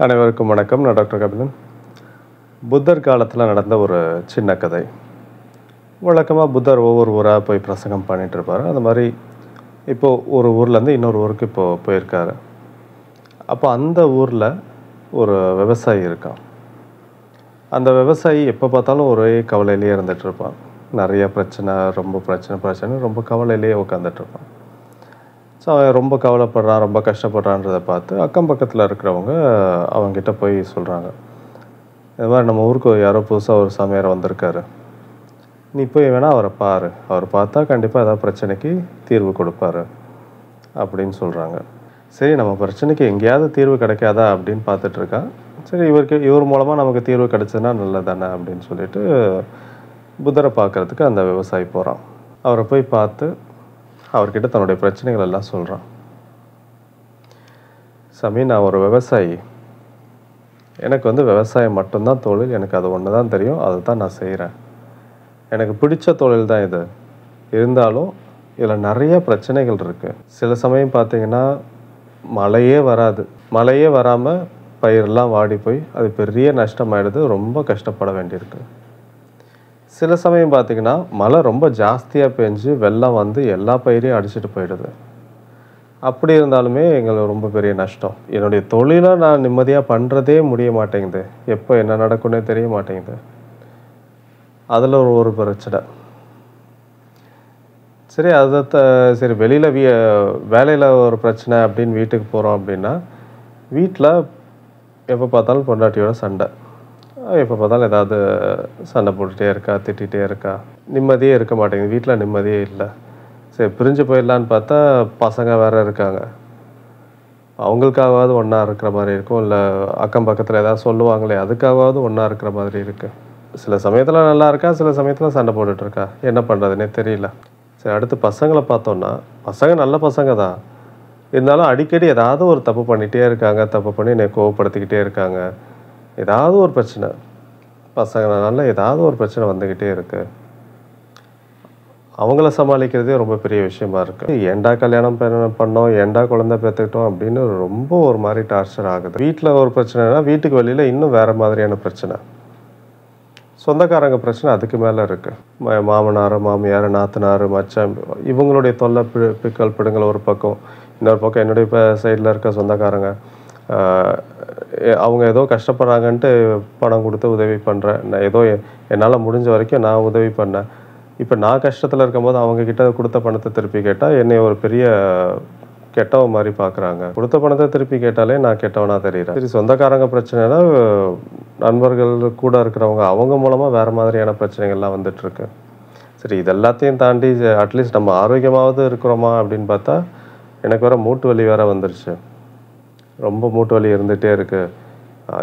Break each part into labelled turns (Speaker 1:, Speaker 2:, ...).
Speaker 1: அனைவருக்கும் வணக்கம். நான் டாக்டர் கபிலன். புத்தர் காலத்தில் நடந்த ஒரு சின்ன கதை. வழக்கமாக புத்தர் ஒவ்வொரு ஊராக போய் பிரசங்கம் பண்ணிகிட்டு இருப்பார். அந்த மாதிரி இப்போது ஒரு ஊர்லேருந்து இன்னொரு ஊருக்கு இப்போது போயிருக்காரு. அப்போ அந்த ஊரில் ஒரு விவசாயி இருக்கான். அந்த விவசாயி எப்போ பார்த்தாலும் ஒரே கவலையிலேயே இருந்துகிட்ருப்பான். நிறைய பிரச்சனை, ரொம்ப கவலையிலேயே உட்காந்துட்ருப்பான். ஸோ அவன் ரொம்ப கவலைப்படுறான், ரொம்ப கஷ்டப்படுறான்றதை பார்த்து அக்கம் பக்கத்தில் இருக்கிறவங்க அவங்ககிட்ட போய் சொல்கிறாங்க, இது மாதிரி நம்ம ஊருக்கு யாரோ புதுசாக ஒரு சாமியார் வந்திருக்காரு, நீ போய் வேணால் அவரை பாரு, அவர் பார்த்தா கண்டிப்பாக ஏதாவது பிரச்சனைக்கு தீர்வு கொடுப்பாரு அப்படின்னு சொல்கிறாங்க. சரி, நம்ம பிரச்சனைக்கு எங்கேயாவது தீர்வு கிடைக்காதா அப்படின்னு பார்த்துட்ருக்கான். சரி, இவர் மூலமாக நமக்கு தீர்வு கிடைச்சதுன்னா நல்லது தானே அப்படின்னு சொல்லிட்டு புத்தரை பார்க்குறதுக்கு அந்த விவசாயி போகிறான். அவரை போய் பார்த்து அவர்கிட்ட தன்னுடைய பிரச்சனைகள் எல்லாம் சொல்கிறான். சாமி, நான் ஒரு விவசாயி, எனக்கு விவசாயம் மட்டும்தான் தொழில், எனக்கு அது ஒன்று தான் தெரியும், அதை தான் நான் செய்கிறேன், எனக்கு பிடிச்ச தொழில் தான் இது. இருந்தாலும் இதில் நிறைய பிரச்சனைகள் இருக்குது. சில சமயம் பார்த்திங்கன்னா மழையே வராது, மழையே வராமல் பயிரெல்லாம் வாடி போய் அது பெரிய நஷ்டமாயிடுது, ரொம்ப கஷ்டப்பட வேண்டியிருக்கு. சில சமயம் பார்த்திங்கன்னா மழை ரொம்ப ஜாஸ்தியாக பெஞ்சு வெள்ளம் வந்து எல்லா பயிரையும் அடிச்சுட்டு போயிடுது. அப்படி இருந்தாலுமே எங்களுக்கு ரொம்ப பெரிய நஷ்டம். என்னுடைய தொழிலை நான் நிம்மதியாக பண்ணுறதே முடிய மாட்டேங்குது, எப்போ என்ன நடக்கும்னே தெரிய மாட்டேங்குது. அதில் ஒரு பிரச்சனை. சரி, சரி, வெளியில் வேலையில் ஒரு பிரச்சனை அப்படின்னு வீட்டுக்கு போகிறோம் அப்படின்னா, வீட்டில் எப்போ பார்த்தாலும் பொண்டாட்டியோட சண்டை, எப்போ பார்த்தாலும் ஏதாவது சண்டை போட்டுகிட்டே இருக்கா, திட்டிகிட்டே இருக்கா, நிம்மதியே இருக்க மாட்டேங்குது, வீட்டில் நிம்மதியே இல்லை. சரி, பிரிஞ்சு போயிடலான்னு பார்த்தா பசங்க வேறு இருக்காங்க, அவங்களுக்காகவாவது ஒன்றா இருக்கிற மாதிரி இருக்கும், இல்லை அக்கம் பக்கத்தில் ஏதாவது சொல்லுவாங்களே அதுக்காகவாவது ஒன்றா இருக்கிற மாதிரி இருக்குது. சில சமயத்தில் நல்லா இருக்கா, சில சமயத்தில் சண்டை போட்டுட்ருக்கா, என்ன பண்ணுறதுனே தெரியல. சரி, அடுத்து பசங்களை பார்த்தோன்னா, பசங்க நல்ல பசங்க தான், இருந்தாலும் அடிக்கடி ஏதாவது ஒரு தப்பு பண்ணிகிட்டே இருக்காங்க, தப்பு பண்ணி என்னை கோவப்படுத்திக்கிட்டே இருக்காங்க. ஏதாவது ஒரு பிரச்சனை, பசங்களால ஏதாவது ஒரு பிரச்சனை வந்துக்கிட்டே இருக்குது. அவங்கள சமாளிக்கிறதே ரொம்ப பெரிய விஷயமா இருக்குது. ஏன்டா கல்யாணம் பண்ணோம், ஏன்டா குழந்தை பெற்றுக்கிட்டோம் அப்படின்னு ரொம்ப ஒரு மாதிரி டார்ச்சர் ஆகுது. வீட்டில் ஒரு பிரச்சனைனா வீட்டுக்கு வெளியில் இன்னும் வேறு மாதிரியான பிரச்சனை, சொந்தக்காரங்க பிரச்சனை அதுக்கு மேலே இருக்குது. மாமனார், மாமியார், நாத்தனார், மச்சான், இவங்களுடைய தொல்லை பிக்கல் பிடுங்கள் ஒரு பக்கம். இன்னொரு பக்கம் என்னுடைய சைடில் இருக்க சொந்தக்காரங்க, அவங்க ஏதோ கஷ்டப்படுறாங்கன்ட்டு பணம் கொடுத்து உதவி பண்ணுறேன், நான் ஏதோ என்னால் முடிஞ்ச வரைக்கும் நான் உதவி பண்ணேன். இப்போ நான் கஷ்டத்தில் இருக்கும்போது அவங்கக்கிட்ட கொடுத்த பணத்தை திருப்பி கேட்டால் என்னை ஒரு பெரிய கெட்டவன் மாதிரி பார்க்குறாங்க. கொடுத்த பணத்தை திருப்பி கேட்டாலே நான் கெட்டவனாக தெரிகிறேன். சரி, சொந்தக்காரங்க பிரச்சனைனா நண்பர்கள் கூட இருக்கிறவங்க அவங்க மூலமாக வேறு மாதிரியான பிரச்சனைகள்லாம் வந்துட்டுருக்கு. சரி, இது எல்லாத்தையும் தாண்டி அட்லீஸ்ட் நம்ம ஆரோக்கியமாவது இருக்கிறோமா அப்படின்னு பார்த்தா எனக்கு வேறு மூட்டு வலி வேறு வந்துருச்சு, ரொம்ப மூட்டு வலி இருந்துகிட்டே இருக்குது.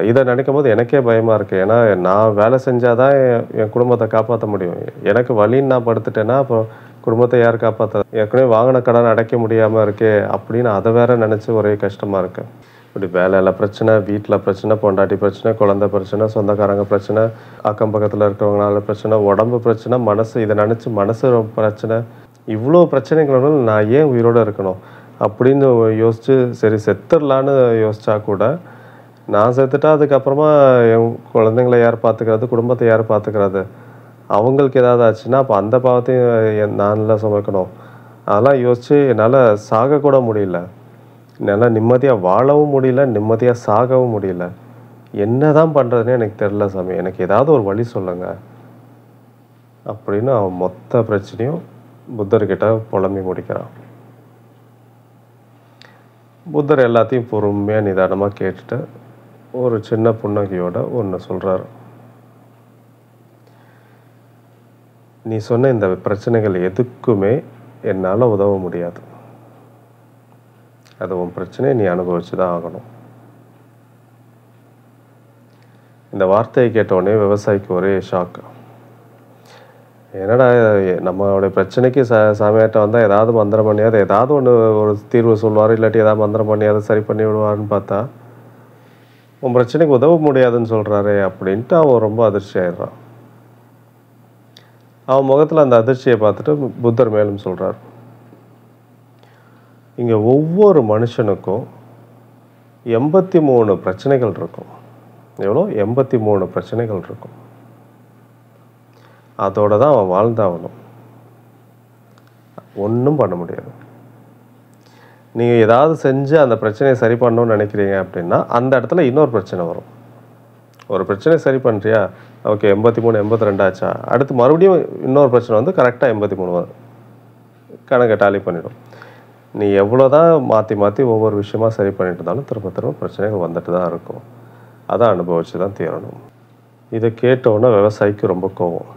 Speaker 1: இதை நினைக்கும் போது எனக்கே பயமாக இருக்குது. ஏன்னா நான் வேலை செஞ்சால் தான் என் குடும்பத்தை காப்பாற்ற முடியும். எனக்கு வலின்னு நான் படுத்துட்டேன்னா அப்புறம் குடும்பத்தை யார் காப்பாற்ற? ஏற்கனவே வாங்கின கடன் அடைக்க முடியாமல் இருக்கே அப்படின்னு அதை வேற நினச்சி ஒரே கஷ்டமாக இருக்குது. இப்படி வேலையில் பிரச்சனை, வீட்டில் பிரச்சனை, பொண்டாட்டி பிரச்சனை, குழந்தை பிரச்சனை, சொந்தக்காரங்க பிரச்சனை, அக்கம் பக்கத்தில் இருக்கிறவங்களால பிரச்சனை, உடம்பு பிரச்சனை, மனசு, இதை நினச்சி மனசு ரொம்ப பிரச்சனை. இவ்வளோ பிரச்சனைகளும் நான் ஏன் உயிரோடு இருக்கணும் அப்படின்னு யோசித்து சரி செத்துடலான்னு யோசித்தா கூட, நான் செத்துட்டா அதுக்கப்புறமா என் குழந்தைங்கள யார் பார்த்துக்கிறது, குடும்பத்தை யார் பார்த்துக்கிறது, அவங்களுக்கு ஏதாவது ஆச்சுன்னா அப்போ அந்த பாவத்தையும் நான்லாம் சுமக்கணும். அதெல்லாம் யோசித்து என்னால் சாகக்கூட முடியல, என்னால் நிம்மதியாக வாழவும் முடியல, நிம்மதியாக சாகவும் முடியல. என்ன தான் பண்ணுறதுனே எனக்கு தெரில சாமி, எனக்கு ஏதாவது ஒரு வழி சொல்லுங்கள் அப்படின்னு அவன் மொத்த பிரச்சனையும் புத்தர்கிட்ட புலம்பி முடிக்கிறான். புத்தர் எல்லாத்தையும் பொறுமையாக நிதானமாக கேட்டுட்டு ஒரு சின்ன புன்னகையோட ஒன்று சொல்கிறார். நீ சொன்ன இந்த பிரச்சனைகள் எதுக்குமே என்னால் உதவ முடியாது, அது உன் பிரச்சனையை நீ அனுபவிச்சு தான் ஆகணும். இந்த வார்த்தையை கேட்டவுடனே விவசாயிக்கு ஒரே ஷாக். என்னடா நம்மளுடைய பிரச்சனைக்கு சாமியார்ட்ட வந்தால் ஏதாவது மந்திரம் பண்ணியாவது ஏதாவது ஒன்று ஒரு தீர்வு சொல்லுவார், இல்லாட்டி ஏதாவது மந்திரம் பண்ணியாவது சரி பண்ணி விடுவார்னு பார்த்தா உன் பிரச்சனைக்கு உதவ முடியாதுன்னு சொல்கிறாரே அப்படின்ட்டு அவன் ரொம்ப அதிர்ச்சி ஆயிடுறான். அவன் முகத்தில் அந்த அதிர்ச்சியை பார்த்துட்டு புத்தர் மேலும் சொல்கிறார், இங்கே ஒவ்வொரு மனுஷனுக்கும் 83 பிரச்சனைகள் இருக்கும். எவ்வளோ? 83 பிரச்சனைகள் இருக்கும். அதோட தான் அவன் வாழ்ந்தாகணும். ஒன்றும் பண்ண முடியாது. நீங்கள் ஏதாவது செஞ்சு அந்த பிரச்சனையை சரி பண்ணணும்னு நினைக்கிறீங்க அப்படின்னா அந்த இடத்துல இன்னொரு பிரச்சனை வரும். ஒரு பிரச்சனை சரி பண்ணுறியா, ஓகே 83 82 ஆச்சா, அடுத்து மறுபடியும் இன்னொரு பிரச்சனை வந்து கரெக்டாக 83 வரும், கணக்கை டாலி பண்ணிடும். நீ எவ்வளோ தான் மாற்றி மாற்றி ஒவ்வொரு விஷயமா சரி பண்ணிட்டு இருந்தாலும் திரும்ப திரும்ப பிரச்சனைகள் வந்துட்டு தான் இருக்கும். அதை அனுபவிச்சு தான் தீரணும். இதை கேட்டோன்னே விவசாயிக்கு ரொம்ப கோவம்.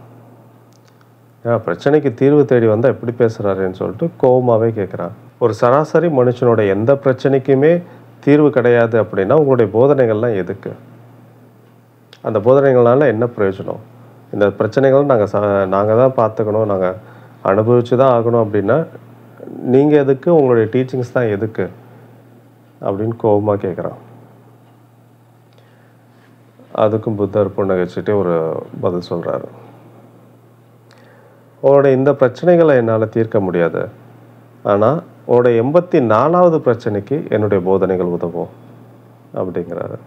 Speaker 1: ஏன்னா பிரச்சனைக்கு தீர்வு தேடி வந்தால் எப்படி பேசுகிறாருன்னு சொல்லிட்டு கோவமாகவே கேட்குறான். ஒரு சராசரி மனுஷனோட எந்த பிரச்சனைக்குமே தீர்வு கிடையாது அப்படின்னா உங்களுடைய போதனைகள்லாம் எதுக்கு? அந்த போதனைகள்னால என்ன பிரயோஜனம்? இந்த பிரச்சனைகள் நாங்கள் தான் பார்த்துக்கணும், நாங்கள் அனுபவிச்சு தான் ஆகணும் அப்படின்னா நீங்கள் எதுக்கு? உங்களுடைய டீச்சிங்ஸ் தான் எதுக்கு அப்படின்னு கோபமாக கேட்குறான். அதுக்கும் புத்தர் புன்னகைச்சிட்டே ஒரு பதில் சொல்கிறாரு. உன்னோட இந்த பிரச்சனைகளை என்னால் தீர்க்க முடியாது, ஆனால் உன்னோட 84வது பிரச்சனைக்கு என்னுடைய போதனைகள் உதவும் அப்படிங்கிறாரு.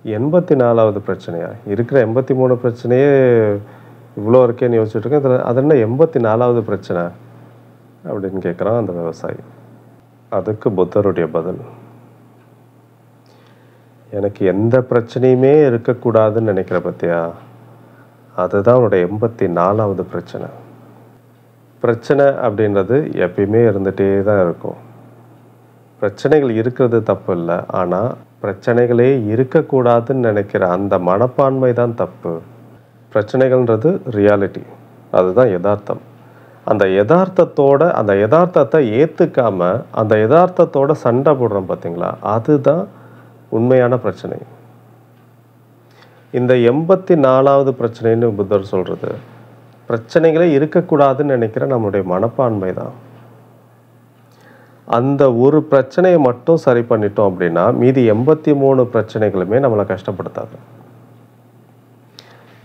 Speaker 1: 84வது பிரச்சனையா? இருக்கிற 83 பிரச்சனையே இவ்வளோ இருக்கேன்னு யோசிச்சுட்டு இருக்கேன், அது என்ன 84வது பிரச்சனை அப்படின்னு கேட்குறான் அந்த விவசாயி. அதுக்கு புத்தருடைய பதில், எனக்கு எந்த பிரச்சனையுமே இருக்கக்கூடாதுன்னு நினைக்கிற பத்தியா, அதுதான் உன்னோட 84வது பிரச்சனை. பிரச்சனை அப்படின்றது எப்பயுமே இருந்துகிட்டே தான் இருக்கும். பிரச்சனைகள் இருக்கிறது தப்பு இல்லை, ஆனால் பிரச்சனைகளே இருக்கக்கூடாதுன்னு நினைக்கிற அந்த மனப்பான்மை தான் தப்பு. பிரச்சனைகள்ன்றது ரியாலிட்டி, அதுதான் யதார்த்தம். அந்த யதார்த்தத்தை ஏற்றுக்காம அந்த யதார்த்தத்தோட சண்டை போடுறோம் பார்த்தீங்களா, அதுதான் உண்மையான பிரச்சனை. இந்த 84வது பிரச்சனைன்னு புத்தர் சொல்கிறது பிரச்சனைகளே இருக்கக்கூடாதுன்னு நினைக்கிற நம்மளுடைய மனப்பான்மை தான். அந்த ஒரு பிரச்சனையை மட்டும் சரி பண்ணிட்டோம் அப்படின்னா மீதி 83 பிரச்சனைகளுமே நம்மளை கஷ்டப்படுத்தாது.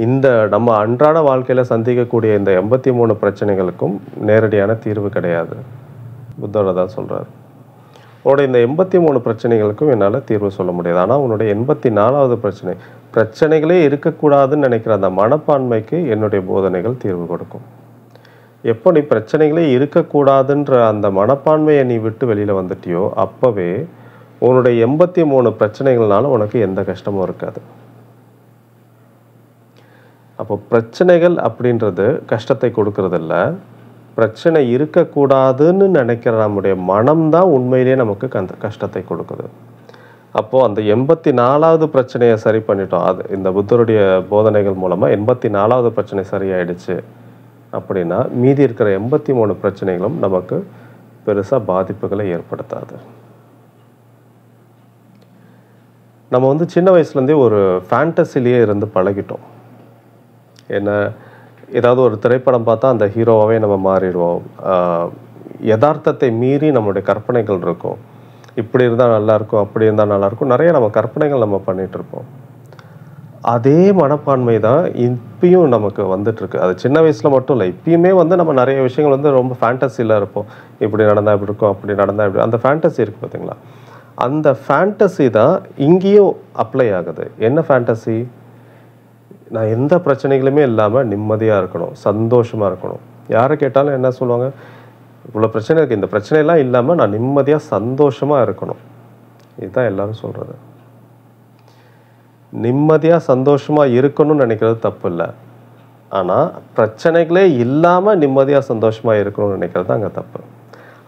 Speaker 1: இந்த நம்ம அன்றாட வாழ்க்கையில் சந்திக்கக்கூடிய இந்த 83 பிரச்சனைகளுக்கும் நேரடியான தீர்வு கிடையாது. புத்தர் தான் சொல்கிறார். உன்னோட இந்த 83 பிரச்சனைகளுக்கும் என்னால் தீர்வு சொல்ல முடியாது, ஆனால் உன்னுடைய 84வது பிரச்சனைகளே இருக்கக்கூடாதுன்னு நினைக்கிற அந்த மனப்பான்மைக்கு என்னுடைய போதனைகள் தீர்வு கொடுக்கும். எப்போ நீ பிரச்சனைகளே இருக்கக்கூடாதுன்ற அந்த மனப்பான்மையை நீ விட்டு வெளியில் வந்துட்டியோ அப்போவே உன்னுடைய 83 பிரச்சனைகள்னால உனக்கு எந்த கஷ்டமும் இருக்காது. அப்போ பிரச்சனைகள் அப்படின்றது கஷ்டத்தை கொடுக்கறதில்ல, பிரச்சனை இருக்கக்கூடாதுன்னு நினைக்கிற நம்முடைய மனம்தான் உண்மையிலேயே நமக்கு கஷ்டத்தை கொடுக்குது. அப்போது அந்த 84வது பிரச்சனையை சரி பண்ணிட்டோம், அது இந்த புத்தருடைய போதனைகள் மூலமாக 84வது பிரச்சனை சரியாயிடுச்சு அப்படின்னா மீதி இருக்கிற 83 பிரச்சனைகளும் நமக்கு பெருசாக பாதிப்புகளை ஏற்படுத்தாது. நம்ம வந்து சின்ன வயசுலேருந்தே ஒரு ஃபேண்டசிலேயே இருந்து பழகிட்டோம். என்ன, ஏதாவது ஒரு திரைப்படம் பார்த்தா அந்த ஹீரோவாகவே நம்ம மாறிடுவோம். யதார்த்தத்தை மீறி நம்மளுடைய கற்பனைகள் இருக்கும். இப்படி இருந்தால் நல்லாயிருக்கும், அப்படி இருந்தால் நல்லாயிருக்கும், நிறைய நம்ம கற்பனைகள் நம்ம பண்ணிகிட்ருப்போம். அதே மனப்பான்மை தான் இப்பயும் நமக்கு வந்துட்டுருக்கு. அது சின்ன வயசில் மட்டும் இல்லை, இப்பயுமே வந்து நம்ம நிறைய விஷயங்கள் வந்து ரொம்ப ஃபேண்டசியில் இருப்போம். இப்படி நடந்தால் இப்படி இருக்கும், அப்படி நடந்தால் இப்படி, அந்த ஃபேண்டசி இருக்குது பார்த்தீங்களா, அந்த ஃபேண்டசி தான் இங்கேயும் அப்ளை ஆகுது. என்ன ஃபேண்டசி? நான் எந்த பிரச்சனைகளுமே இல்லாமல் நிம்மதியாக இருக்கணும், சந்தோஷமாக இருக்கணும். யாரை கேட்டாலும் என்ன சொல்லுவாங்க, இவ்வளோ பிரச்சனை இருக்குது, இந்த பிரச்சனையெல்லாம் இல்லாமல் நான் நிம்மதியாக சந்தோஷமாக இருக்கணும். இதுதான் எல்லாரும் சொல்கிறது. நிம்மதியாக சந்தோஷமாக இருக்கணும்னு நினைக்கிறது தப்பு இல்லை, ஆனால் பிரச்சனைகளே இல்லாமல் நிம்மதியாக சந்தோஷமாக இருக்கணும்னு நினைக்கிறது தான் அங்கே தப்பு.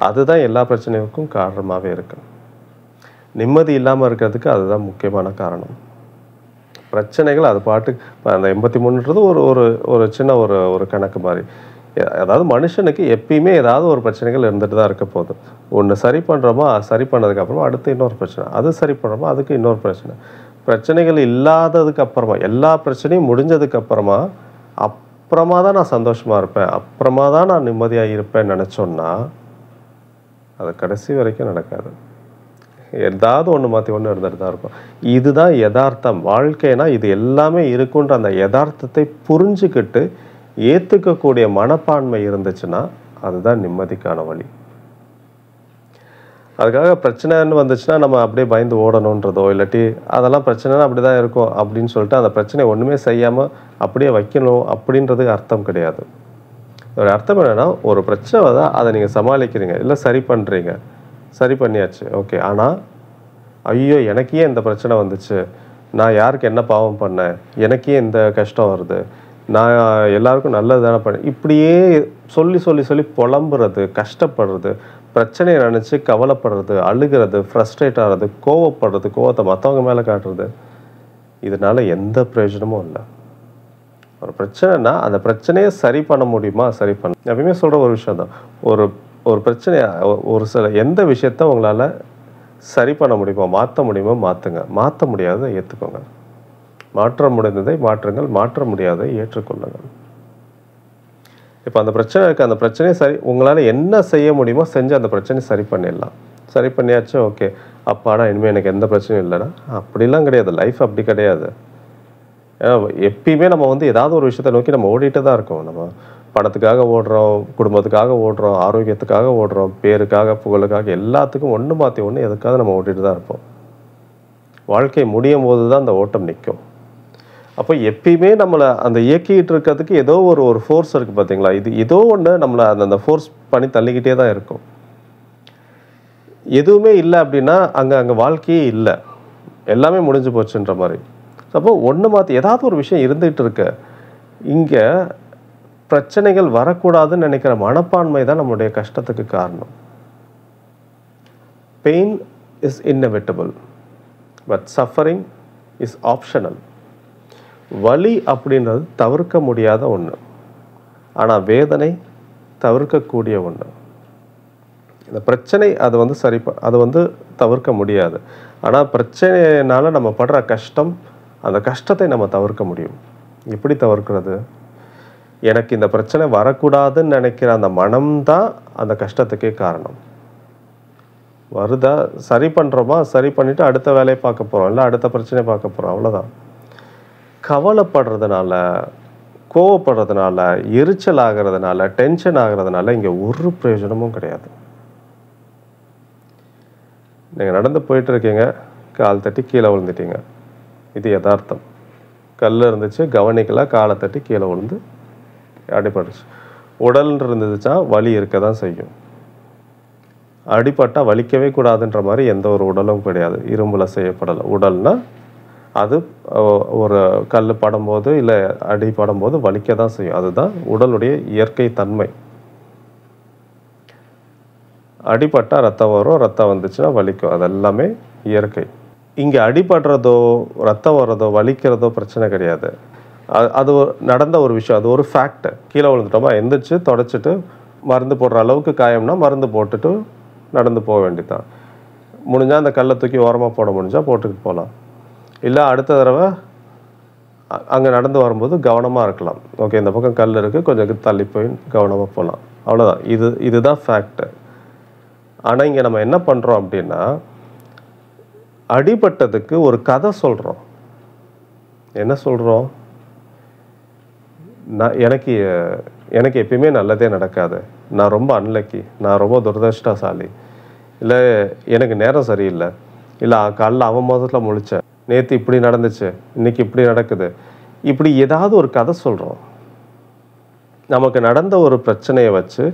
Speaker 1: அதுதான் எல்லா பிரச்சனைகளுக்கும் காரணமாகவே இருக்கு. நிம்மதி இல்லாமல் இருக்கிறதுக்கு அதுதான் முக்கியமான காரணம். பிரச்சனைகள் அது பாட்டுக்கு அந்த 83ன்றது ஒரு சின்ன ஒரு கணக்கு மாதிரி. அதாவது மனுஷனுக்கு எப்பயுமே ஏதாவது ஒரு பிரச்சனைகள் இருந்துட்டு தான் இருக்க போகுது. ஒன்று சரி பண்ணுறோமா, சரி பண்ணதுக்கப்புறமா அடுத்து இன்னொரு பிரச்சனை, அது சரி பண்ணுறோமா, அதுக்கு இன்னொரு பிரச்சனை. பிரச்சனைகள் இல்லாததுக்கு அப்புறமா, எல்லா பிரச்சனையும் முடிஞ்சதுக்கு அப்புறமா தான் நான் சந்தோஷமாக இருப்பேன், அப்புறமா தான் நான் நிம்மதியாக இருப்பேன்னு நினச்சோன்னா அது கடைசி வரைக்கும் நடக்காது. ஏதாவது ஒன்று மாற்றி ஒன்று இருந்துட்டு தான் இருக்கும். இதுதான் யதார்த்தம். வாழ்க்கைனா இது எல்லாமே இருக்குன்ற அந்த யதார்த்தத்தை புரிஞ்சுக்கிட்டு ஏற்றுக்கக்கூடிய மனப்பான்மை இருந்துச்சுன்னா அதுதான் நிம்மதிக்கான வழி. அதுக்காக பிரச்சனைன்னு வந்துச்சுன்னா நம்ம அப்படியே பயந்து ஓடணுன்றதோ இல்லாட்டி அதெல்லாம் பிரச்சனைனா அப்படி தான் இருக்கும் அப்படின்னு சொல்லிட்டு அந்த பிரச்சனையை ஒன்றுமே செய்யாமல் அப்படியே வைக்கணும் அப்படின்றதுக்கு அர்த்தம் கிடையாது. ஒரு அர்த்தம் என்னன்னா, ஒரு பிரச்சனை வந்தா அதை நீங்கள் சமாளிக்கிறீங்க, இல்லை சரி பண்ணுறீங்க, சரி பண்ணியாச்சு ஓகே. ஆனால் ஐயோ எனக்கு ஏன் இந்த பிரச்சனை வந்துச்சு, நான் யாருக்கு என்ன பாவம் பண்ணேன், எனக்கே இந்த கஷ்டம் வருது, நான் எல்லாருக்கும் நல்லது தானே பண்ணேன், இப்படியே சொல்லி சொல்லி சொல்லி புலம்புறது, கஷ்டப்படுறது, பிரச்சனையை நினச்சி கவலைப்படுறது, அழுகிறது, ஃப்ரஸ்ட்ரேட் ஆகிறது, கோவப்படுறது, கோவத்தை மற்றவங்க மேலே காட்டுறது, இதனால எந்த பிரயோஜனமும் இல்லை. ஒரு பிரச்சனைனா அந்த பிரச்சனையை சரி பண்ண முடியுமா, சரி பண்ண எப்பயுமே சொல்கிற ஒரு விஷயம் தான். ஒரு ஒரு பிரச்சனையை ஒரு சில எந்த விஷயத்த உங்களால் சரி பண்ண முடியுமா, மாற்ற முடியுமோ மாற்றுங்க, மாற்ற முடியாததை ஏற்றுக்கோங்க. மாற்ற முடிந்ததை மாற்றுங்கள், மாற்ற முடியாததை ஏற்றுக்கொள்ளுங்கள். இப்போ அந்த பிரச்சனை இருக்குது, அந்த பிரச்சனையை சரி உங்களால் என்ன செய்ய முடியுமோ செஞ்சு அந்த பிரச்சனையை சரி பண்ணிடலாம். சரி பண்ணியாச்சு ஓகே, அப்பாடா இனிமேல் எனக்கு எந்த பிரச்சனையும் இல்லைன்னா, அப்படிலாம் கிடையாது. லைஃப் அப்படி கிடையாது. எப்பயுமே நம்ம ஏதாவது ஒரு விஷயத்தை நோக்கி நம்ம ஓடிட்டு தான் இருக்கோம். நம்ம பணத்துக்காக ஓடுறோம், குடும்பத்துக்காக ஓடுறோம், ஆரோக்கியத்துக்காக ஓடுறோம், பேருக்காக, புகழுக்காக, எல்லாத்துக்கும் ஒன்று மாற்றி ஒன்று எதுக்காக நம்ம ஓடிட்டு தான் இருப்போம். வாழ்க்கை முடியும் போது தான் அந்த ஓட்டம் நிற்கும். அப்போ எப்பயுமே நம்மளை அந்த இயக்கிட்டு இருக்கிறதுக்கு ஏதோ ஒரு ஃபோர்ஸ் இருக்குது பார்த்தீங்களா, இது ஏதோ ஒன்று நம்மளை அந்த ஃபோர்ஸ் பண்ணி தள்ளிக்கிட்டே தான் இருக்கும். எதுவுமே இல்லை அப்படின்னா அங்கே வாழ்க்கையே இல்லை, எல்லாமே முடிஞ்சு போச்சுன்ற மாதிரி. அப்போ ஒன்று மாற்றி ஏதாவது ஒரு விஷயம் இருந்துகிட்டு இருக்கு. இங்கே பிரச்சனைகள் வரக்கூடாதுன்னு நினைக்கிற மனப்பான்மை தான் நம்மளுடைய கஷ்டத்துக்கு காரணம். Pain is inevitable but suffering is optional. வலி அப்படின்றது தவிர்க்க முடியாத ஒன்று, ஆனால் வேதனை தவிர்க்கக்கூடிய ஒன்று. இந்த பிரச்சனை அது அது தவிர்க்க முடியாது. ஆனால் பிரச்சனையினால நம்ம படுற கஷ்டம், அந்த கஷ்டத்தை நம்ம தவிர்க்க முடியும். எப்படி தவிர்க்கிறது? எனக்கு இந்த பிரச்சனை வரக்கூடாதுன்னு நினைக்கிற அந்த மனம்தான் அந்த கஷ்டத்துக்கே காரணம். வருதா, சரி பண்ணுறோமா, சரி பண்ணிவிட்டு அடுத்த வேலையை பார்க்க போகிறோம், இல்லை அடுத்த பிரச்சனையை பார்க்க போகிறோம், அவ்வளோதான். கவலைப்படுறதுனால, கோவப்படுறதுனால, எரிச்சல் ஆகிறதுனால, டென்ஷன் ஆகிறதுனால இங்கே ஒரு பிரயோஜனமும் கிடையாது. நீங்கள் நடந்து போயிட்டு இருக்கீங்க, கால் தட்டி கீழே விழுந்துட்டீங்க, இது யதார்த்தம். கல் இருந்துச்சு, கவனிக்கல, காலை தட்டி கீழே விழுந்து அடிபட்டுச்சு. உடல் இருந்துச்சா வலி இருக்க தான் செய்யும். அடிபட்டால் வலிக்கவே கூடாதுன்ற மாதிரி எந்த ஒரு உடலும் கிடையாது. இரும்பில் செய்யப்படலை. உடல்னா அது ஒரு கல் படும்போது இல்லை அடி படும்போது வலிக்க தான் செய்யும். அதுதான் உடலுடைய இயற்கை தன்மை. அடிபட்டால் ரத்தம் வரும், ரத்தம் வந்துச்சுன்னா வலிக்கும், அது எல்லாமே இயற்கை. இங்கே அடிபடுறதோ ரத்தம் வர்றதோ வலிக்கிறதோ பிரச்சனை கிடையாது. அது நடந்த ஒரு விஷயம், அது ஒரு ஃபேக்ட். கீழே விழுந்துட்டோமா, எந்திரிச்சு தொடச்சிட்டு மருந்து போடுற அளவுக்கு காயம்னா மருந்து போட்டுட்டு நடந்து போக வேண்டியதுதான். முடிஞ்சால் அந்த கல்லை தூக்கி ஓரமாக போட முடிஞ்சால் போட்டுக்கிட்டு போகலாம். இல்லை அடுத்த தடவை அங்கே நடந்து வரும்போது கவனமாக இருக்கலாம். ஓகே, இந்த பக்கம் கல் இருக்குது, கொஞ்சம் தள்ளி போய் கவனமாக போகலாம், அவ்வளோதான். இதுதான் ஃபேக்ட். ஆனால் இங்கே நம்ம என்ன பண்ணுறோம் அப்படின்னா, அடிபட்டதுக்கு ஒரு கதை சொல்கிறோம். என்ன சொல்கிறோம்? எனக்கு எப்பயுமே நல்லதே நடக்காது, நான் ரொம்ப அன்லக்கி, நான் ரொம்ப துரதிர்ஷ்டசாலி, இல்லை எனக்கு நேரம் சரியில்லை, இல்லை காலைல அவன் முதல்ல முழிச்சேன், நேற்று இப்படி நடந்துச்சு, இன்னைக்கு இப்படி நடக்குது, இப்படி ஏதாவது ஒரு கதை சொல்கிறோம். நமக்கு நடந்த ஒரு பிரச்சனையை வச்சு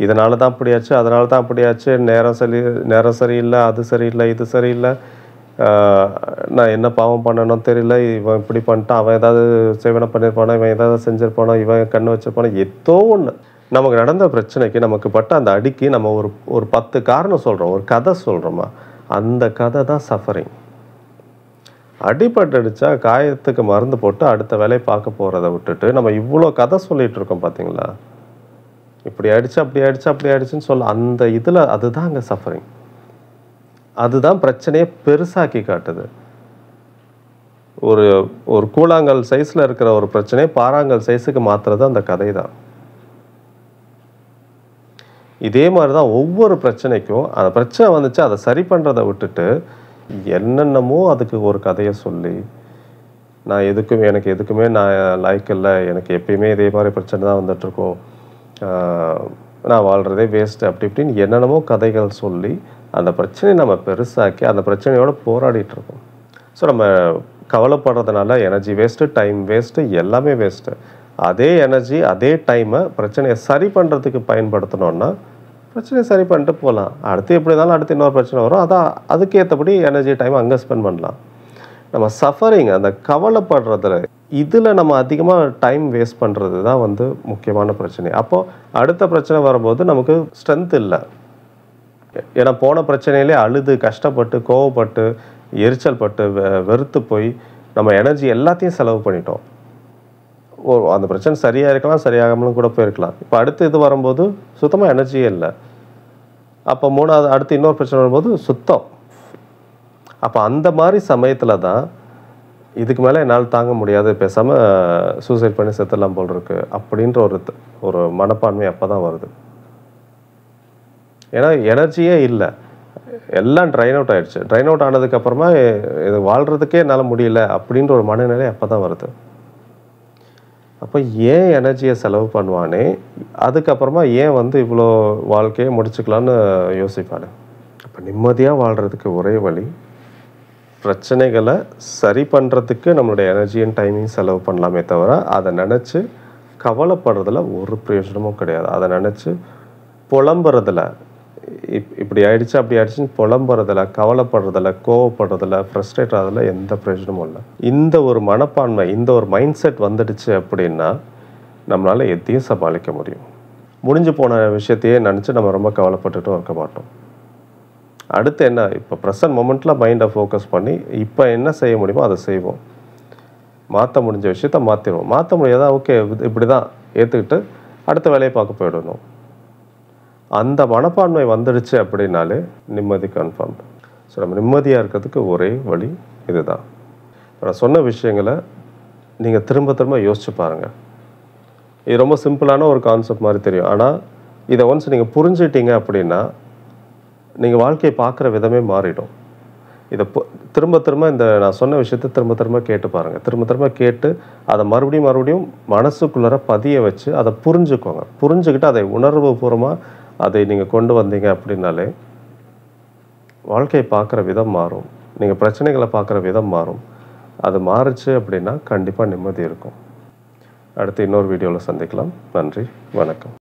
Speaker 1: இதனால தான் அப்படியாச்சு, அதனால தான் அப்படியாச்சு, நேரம் சரியில்லை, அது சரியில்லை, இது சரியில்லை, நான் என்ன பாவம் பண்ணணும் தெரியல, இவன் இப்படி பண்ணிட்டான், அவன் ஏதாவது சேவனை பண்ணியிருப்பானோ, இவன் ஏதாவது செஞ்சிருப்பானோ, இவன் கண்ணு வச்சிருப்பானோ, ஏதோ ஒன்று நமக்கு நடந்த பிரச்சனைக்கு, நமக்கு பட்ட அந்த அடிக்கு நம்ம ஒரு 10 காரணம் சொல்கிறோம், ஒரு கதை சொல்கிறோமா, அந்த கதை தான் சஃபரிங். அடிபட்டுடுச்சா காயத்துக்கு மருந்து போட்டு அடுத்த வேலையை பார்க்க போகிறத விட்டுட்டு நம்ம இவ்வளோ கதை சொல்லிகிட்டு இருக்கோம் பார்த்தீங்களா. இப்படி ஆயிடுச்சு, அப்படி ஆயிடுச்சு, அப்படி ஆயிடுச்சுன்னு சொல்ல அந்த இதில் அதுதான் அங்கே சஃபரிங். அதுதான் பிரச்சனையை பெருசாக்கி காட்டுது. ஒரு கூழாங்கல் சைஸில் இருக்கிற ஒரு பிரச்சனையை பாறாங்கல் சைஸுக்கு மாற்றுறது அந்த கதை தான். இதே மாதிரி தான் ஒவ்வொரு பிரச்சனைக்கும் அந்த பிரச்சனை வந்துச்சு அதை சரி பண்ணுறதை விட்டுட்டு என்னென்னமோ அதுக்கு ஒரு கதையை சொல்லி, எனக்கு எதுக்குமே நான் லைக் இல்லை, எனக்கு எப்பயுமே இதே மாதிரி பிரச்சனை தான் வந்துட்டுருக்கோம், நான் வாழ்கிறதே வேஸ்ட்டு அப்படி இப்படின்னு என்னென்னமோ கதைகள் சொல்லி அந்த பிரச்சனையை நம்ம பெருசாக்கி அந்த பிரச்சனையோடு போராடிட்டுருக்கோம். ஸோ நம்ம கவலைப்படுறதுனால எனர்ஜி வேஸ்ட்டு, டைம் வேஸ்ட்டு, எல்லாமே வேஸ்ட்டு. அதே எனர்ஜி அதே டைமை பிரச்சனையை சரி பண்ணுறதுக்கு பயன்படுத்தினோன்னா பிரச்சனையை சரி பண்ணிட்டு போகலாம். அடுத்து எப்படி இருந்தாலும் அடுத்து இன்னொரு பிரச்சனை வரும், அதான் அதுக்கேற்றபடி எனர்ஜி டைம் அங்கே ஸ்பெண்ட் பண்ணலாம். நம்ம சஃபரிங் அந்த கவலைப்படுறதுல இதில் நம்ம அதிகமாக டைம் வேஸ்ட் பண்ணுறது தான் முக்கியமான பிரச்சனை. அப்போது அடுத்த பிரச்சனை வரும்போது நமக்கு ஸ்ட்ரென்த் இல்லை. ஏன்னா போன பிரச்சனையிலே அழுது கஷ்டப்பட்டு கோவப்பட்டு எரிச்சல் பட்டு வெறுத்து போய் நம்ம எனர்ஜி எல்லாத்தையும் செலவு பண்ணிட்டோம். அந்த பிரச்சனை சரியாக இருக்கலாம், சரியாகாமலும் கூட போயிருக்கலாம். இப்போ அடுத்து இது வரும்போது சுத்தமாக எனர்ஜியே இல்லை. அப்போ மூணாவது அடுத்து இன்னொரு பிரச்சனை வரும்போது சுத்தம். அப்போ அந்த மாதிரி சமயத்தில் தான் இதுக்கு மேலே என்னால் தாங்க முடியாது, பேசாமல் சூசைட் பண்ணி செத்துடலாம் போல் இருக்கு அப்படின்ற ஒரு மனப்பான்மை அப்போ தான் வருது. ஏன்னா எனர்ஜியே இல்லை, எல்லாம் ட்ரைன் அவுட் ஆகிடுச்சு. ட்ரைன் அவுட் ஆனதுக்கப்புறமா இது வாழ்கிறதுக்கே என்னால் முடியல அப்படின்ற ஒரு மனநிலை அப்போ தான் வருது. அப்போ ஏன் எனர்ஜியை செலவு பண்ணுவானே, அதுக்கப்புறமா ஏன் இவ்வளோ வாழ்க்கையை முடிச்சுக்கலான்னு யோசிப்பானே. அப்போ நிம்மதியாக வாழ்கிறதுக்கு ஒரே வழி பிரச்சனைகளை சரி பண்ணுறதுக்கு நம்மளுடைய எனர்ஜியும் டைமையும் செலவு பண்ணலாமே தவிர அதை நினச்சி கவலைப்படுறதில் ஒரு பிரயோஜனமும் கிடையாது. அதை நினச்சி புலம்புறதில் இப்படி ஆயிடுச்சு அப்படி ஆயிடுச்சுன்னு புலம்புறதில், கவலைப்படுறதில், கோவப்படுறதில், ஃப்ரஸ்ட்ரேட் ஆகிறதில் எந்த பிரயோஜனமும் இல்லை. இந்த ஒரு மனப்பான்மை, இந்த ஒரு மைண்ட் செட் வந்துடுச்சு அப்படின்னா நம்மளால் எதையும் சமாளிக்க முடியும். முடிஞ்சு போன விஷயத்தையே நினச்சி நம்ம ரொம்ப கவலைப்பட்டுட்டும் இருக்க மாட்டோம். அடுத்து என்ன, இப்போ ப்ரெசன்ட் மொமெண்ட்டில் மைண்டை ஃபோக்கஸ் பண்ணி இப்போ என்ன செய்ய முடியுமோ அதை செய்வோம். மாற்ற முடிஞ்ச விஷயத்த மாற்றிடுவோம். மாற்ற முடியாதா, ஓகே இப்படி தான் ஏற்றுக்கிட்டு அடுத்த வேலையை பார்க்க போயிடணும். அந்த மனப்பான்மை வந்துடுச்சு அப்படின்னாலே நிம்மதி கன்ஃபார்ம். ஸோ நம்ம நிம்மதியாக இருக்கிறதுக்கு ஒரே வழி இதுதான். நான் சொன்ன விஷயங்களை நீங்கள் திரும்ப திரும்ப யோசிச்சு பாருங்கள். இது ரொம்ப சிம்பிளான ஒரு கான்செப்ட் மாதிரி தெரியும். ஆனால் இதை ஒன்ஸ் நீங்கள் புரிஞ்சிட்டீங்க அப்படின்னா நீங்கள் வாழ்க்கையை பார்க்குற விதமே மாறிடும். இதை திரும்ப திரும்ப நான் சொன்ன விஷயத்தை திரும்ப திரும்ப கேட்டு பாருங்கள். திரும்ப திரும்ப கேட்டு அதை மறுபடியும் மனசுக்குள்ளார பதிய வச்சு அதை புரிஞ்சுக்கோங்க. புரிஞ்சுக்கிட்டு அதை உணர்வு பூர்வமாக அதை நீங்கள் கொண்டு வந்தீங்க அப்படின்னாலே வாழ்க்கையை பார்க்குற விதம் மாறும். நீங்கள் பிரச்சனைகளை பார்க்குற விதம் மாறும். அது மாறுச்சு அப்படின்னா கண்டிப்பாக நிம்மதி இருக்கும். அடுத்து இன்னொரு வீடியோவில் சந்திக்கலாம். நன்றி, வணக்கம்.